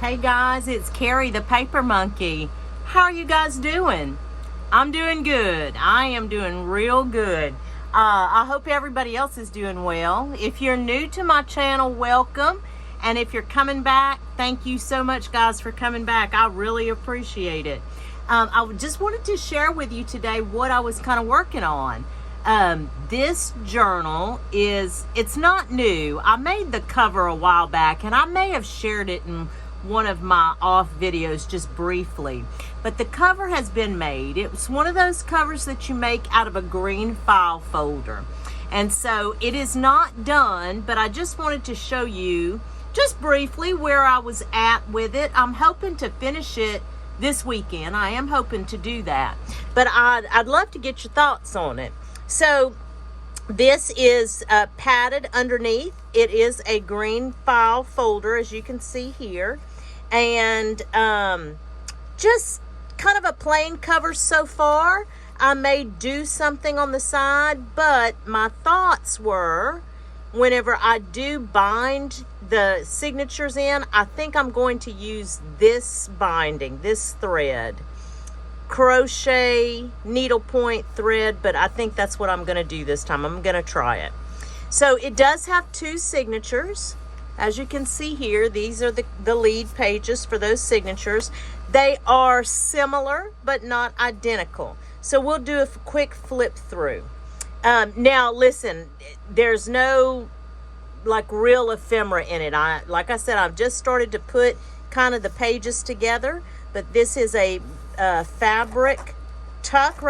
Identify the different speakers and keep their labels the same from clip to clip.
Speaker 1: Hey guys, it's Carrie the Paper Monkey. How are you guys doing? I'm doing good. I am doing real good. I hope everybody else is doing well. If you're new to my channel, welcome. And if you're coming back, thank you so much guys for coming back. I really appreciate it. I just wanted to share with you today what I was kind of working on. This journal it's not new. I made the cover a while back and I may have shared it in one of my off videos just briefly, but the cover has been made. It's one of those covers that you make out of a green file folder, and so it is not done, but I just wanted to show you just briefly where I was at with it. I'm hoping to finish it this weekend. I am hoping to do that, but I'd love to get your thoughts on it. So this is padded underneath. It is a green file folder, as you can see here, and just kind of a plain cover so far. I may do something on the side, but my thoughts were, whenever I do bind the signatures in, I think I'm going to use this binding, this thread, crochet needlepoint thread, but I think that's what I'm going to do this time. I'm going to try it. So it does have two signatures. As you can see here, these are the lead pages for those signatures. They are similar but not identical. So we'll do a quick flip through. Now listen, there's no like real ephemera in it. Like I said, I've just started to put kind of the pages together, but this is a fabric tuck,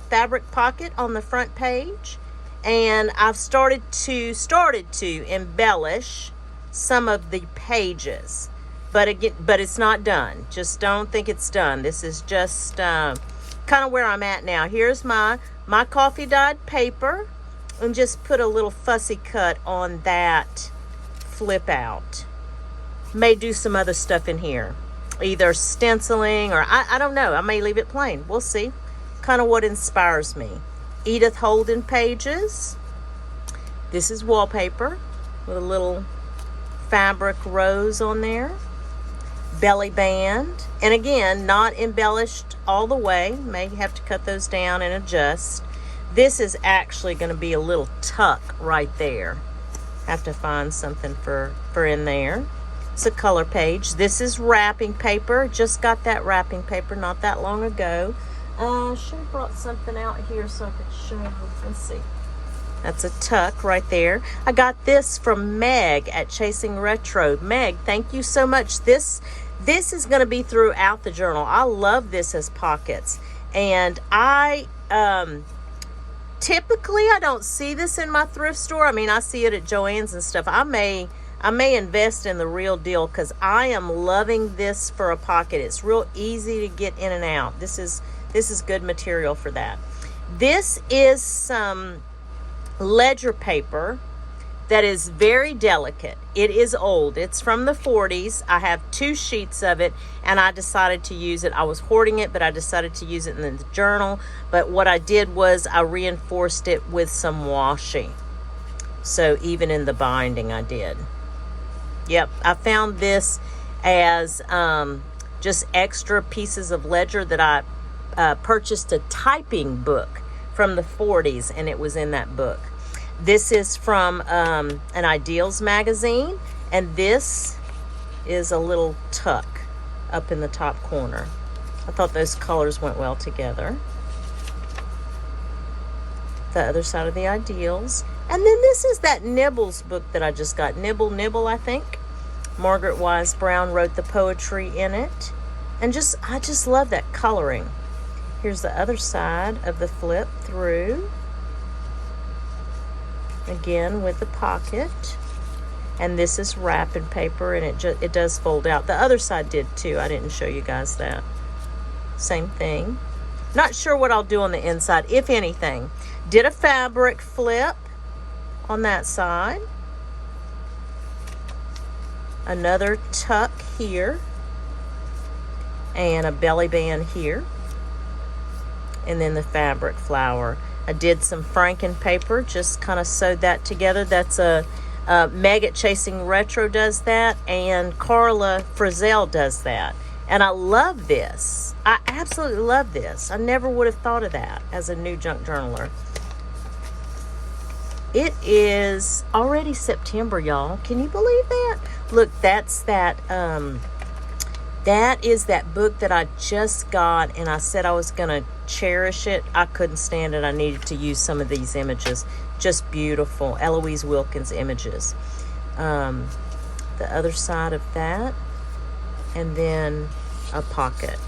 Speaker 1: fabric pocket on the front page, and I've started to embellish some of the pages, but it's not done. Just don't think it's done. This is just kind of where I'm at now. Here's my coffee dyed paper, and just put a little fussy cut on that flip out. May do some other stuff in here, either stenciling or I don't know. I may leave it plain. We'll see. Kind of what inspires me. Edith Holden pages. This is wallpaper with a little fabric rose on there. Belly band. And again, not embellished all the way. May have to cut those down and adjust. This is actually going to be a little tuck right there. Have to find something for in there. It's a color page. This is wrapping paper. Just got that wrapping paper not that long ago. Should have brought something out here so I could show you. Let's see. That's a tuck right there. I got this from Meg at Chasing Retro. Meg, thank you so much. This is going to be throughout the journal. I love this as pockets. And typically I don't see this in my thrift store. I mean, I see it at Joann's and stuff. I may invest in the real deal because I am loving this for a pocket. It's real easy to get in and out. This is good material for that. This is some ledger paper that is very delicate. It is old. It's from the 40s. I have 2 sheets of it, and I decided to use it. I was hoarding it, but I decided to use it in the journal. But what I did was I reinforced it with some washi. So even in the binding I did. Yep, I found this as just extra pieces of ledger that I purchased a typing book from the 40s, and it was in that book. This is from an Ideals magazine, and this is a little tuck up in the top corner. I thought those colors went well together. The other side of the Ideals. And then this is that Nibbles book that I just got. Nibble, I think. Margaret Wise Brown wrote the poetry in it. And I just love that coloring. Here's the other side of the flip through. Again with the pocket. And this is wrapping paper, and it does fold out. The other side did too. I didn't show you guys that. Same thing. Not sure what I'll do on the inside, if anything. Did a fabric flip on that side. Another tuck here. And a belly band here. And then the fabric flower. I did some Franken paper, just kind of sewed that together. That's a Meg Chasing Retro does that, and Karla Frizzell does that. And I love this. I absolutely love this. I never would have thought of that as a new junk journaler. It is already September, y'all. Can you believe that? Look, that's that, that is that book that I just got, and I said I was going to cherish it. I couldn't stand it. I needed to use some of these images. Just beautiful. Eloise Wilkins images. The other side of that, and then a pocket.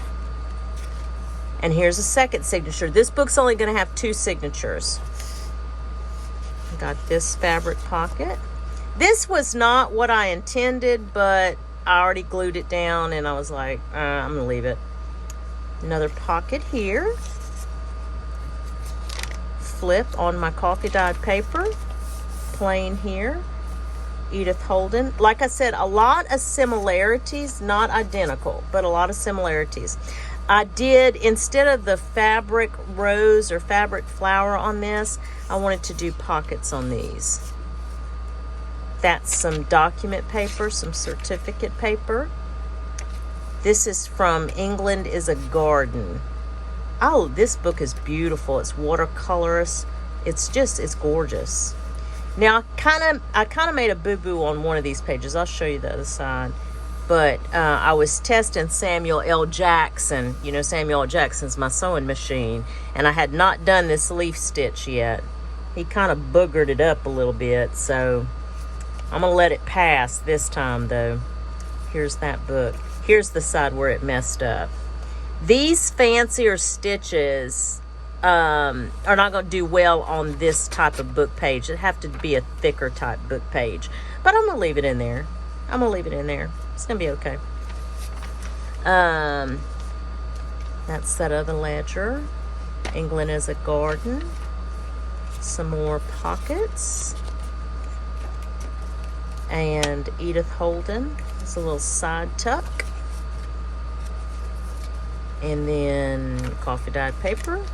Speaker 1: And here's a second signature. This book's only going to have 2 signatures. Got this fabric pocket. This was not what I intended, but I already glued it down, and I was like, I'm gonna leave it. Another pocket here. Flip on my coffee dyed paper. Plain here. Edith Holden. Like I said, a lot of similarities, not identical, but a lot of similarities. I did, instead of the fabric rose or fabric flower on this, I wanted to do pockets on these. That's some document paper, some certificate paper. This is from England is a Garden. Oh, this book is beautiful. It's watercolorist. It's gorgeous. Now, I kind of made a boo-boo on one of these pages. I'll show you the other side. But I was testing Samuel L. Jackson. You know, Samuel L. Jackson's my sewing machine. And I had not done this leaf stitch yet. He kind of boogered it up a little bit. So I'm going to let it pass this time, though. Here's that book. Here's the side where it messed up. These fancier stitches are not going to do well on this type of book page. It'd have to be a thicker type book page. But I'm going to leave it in there. I'm going to leave it in there. It's going to be okay. That's that other ledger. England is a Garden. Some more pockets. And Edith Holden. It's a little side tuck. And then coffee dyed paper.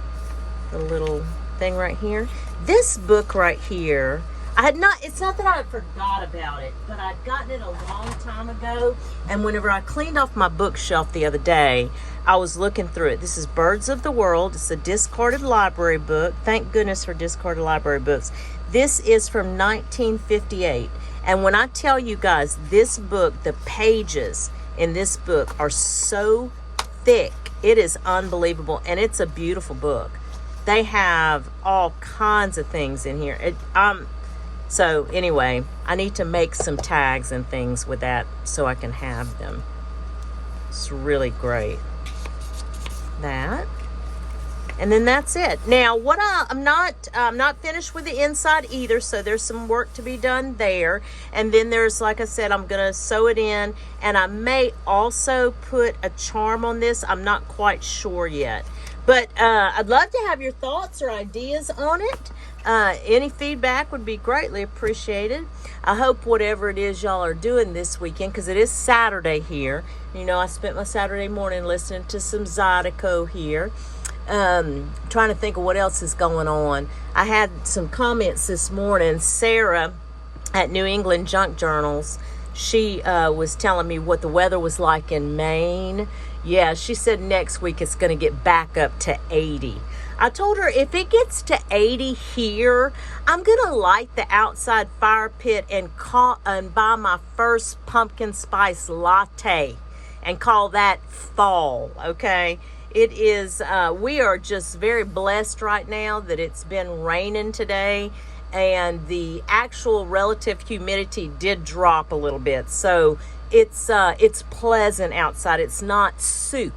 Speaker 1: The little thing right here. This book right here, it's not that I forgot about it, but I'd gotten it a long time ago. And whenever I cleaned off my bookshelf the other day, I was looking through it. This is Birds of the World. It's a discarded library book. Thank goodness for discarded library books. This is from 1958. And when I tell you guys, this book, the pages in this book are so thick. It is unbelievable. And it's a beautiful book. They have all kinds of things in here. So anyway, I need to make some tags and things with that so I can have them. It's really great. That. And then that's it. Now, I'm not finished with the inside either, so there's some work to be done there. And then there's, like I said, I'm going to sew it in, and I may also put a charm on this. I'm not quite sure yet. But I'd love to have your thoughts or ideas on it. Any feedback would be greatly appreciated. I hope whatever it is y'all are doing this weekend, because it is Saturday here. You know, I spent my Saturday morning listening to some Zydeco here. Trying to think of what else is going on. I had some comments this morning. Sarah at New England Junk Journals, she was telling me what the weather was like in Maine. Yeah, she said next week it's going to get back up to 80. I told her if it gets to 80 here, I'm going to light the outside fire pit and buy my first pumpkin spice latte and call that fall, okay? It is, we are just very blessed right now that it's been raining today, and the actual relative humidity did drop a little bit. So it's pleasant outside. It's not soup.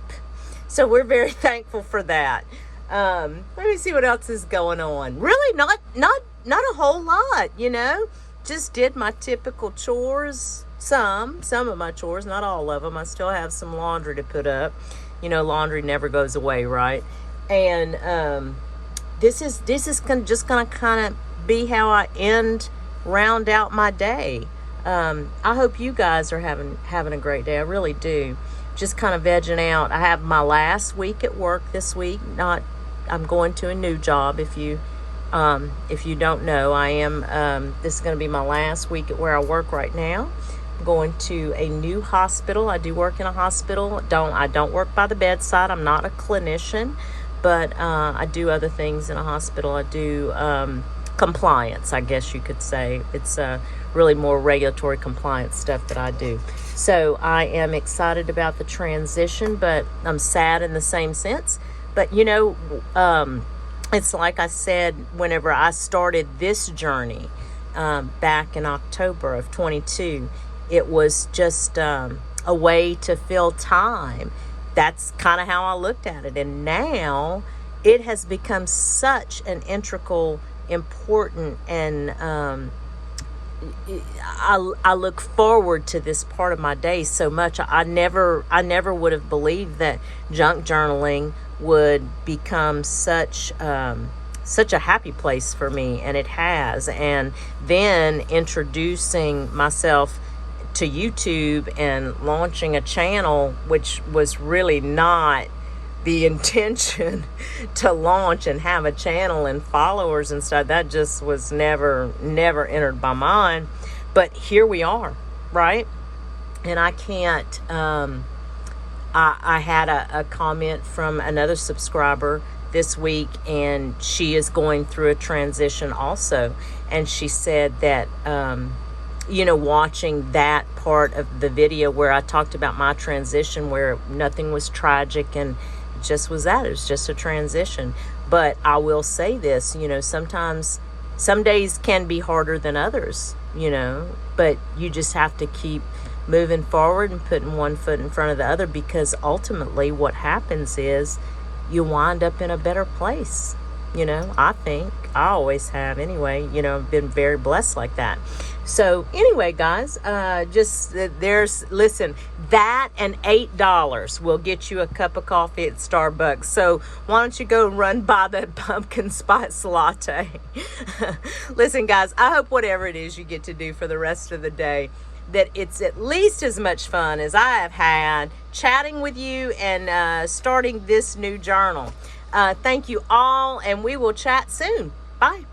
Speaker 1: So we're very thankful for that. Let me see what else is going on. Really not a whole lot, you know. Just did my typical chores. Some of my chores, not all of them. I still have some laundry to put up. You know, laundry never goes away, right? And this is just gonna kind of be how I round out my day. I hope you guys are having a great day. I really do. Just kind of vegging out. I have my last week at work this week. I'm going to a new job. If you If you don't know, I am, this is going to be my last week at where I work right now. I'm going to a new hospital. I do work in a hospital. I don't work by the bedside. I'm not a clinician, but I do other things in a hospital. I do compliance, I guess you could say. It's really more regulatory compliance stuff that I do. So I am excited about the transition, but I'm sad in the same sense. But you know, it's like I said, whenever I started this journey back in October of 22, it was just a way to fill time. That's kind of how I looked at it. And now it has become such an integral, important, and I look forward to this part of my day so much. I never would have believed that junk journaling would become such a happy place for me, and it has. And then introducing myself to YouTube and launching a channel, which was really not the intention to launch and have a channel and followers and stuff. That just was never entered my mind. But here we are, right? And I can't, I had a comment from another subscriber this week, and she is going through a transition also. And she said that, you know, watching that part of the video where I talked about my transition, where nothing was tragic and just was that. It was just a transition. But I will say this, you know, sometimes, some days can be harder than others, you know, but you just have to keep moving forward and putting one foot in front of the other, because ultimately what happens is you wind up in a better place. You know, I think I always have anyway. You know, I've been very blessed like that. So anyway, guys, listen, that and $8 will get you a cup of coffee at Starbucks. So why don't you go and run buy that pumpkin spice latte? Listen, guys, I hope whatever it is you get to do for the rest of the day, that it's at least as much fun as I have had chatting with you and starting this new journal. Thank you all, and we will chat soon. Bye.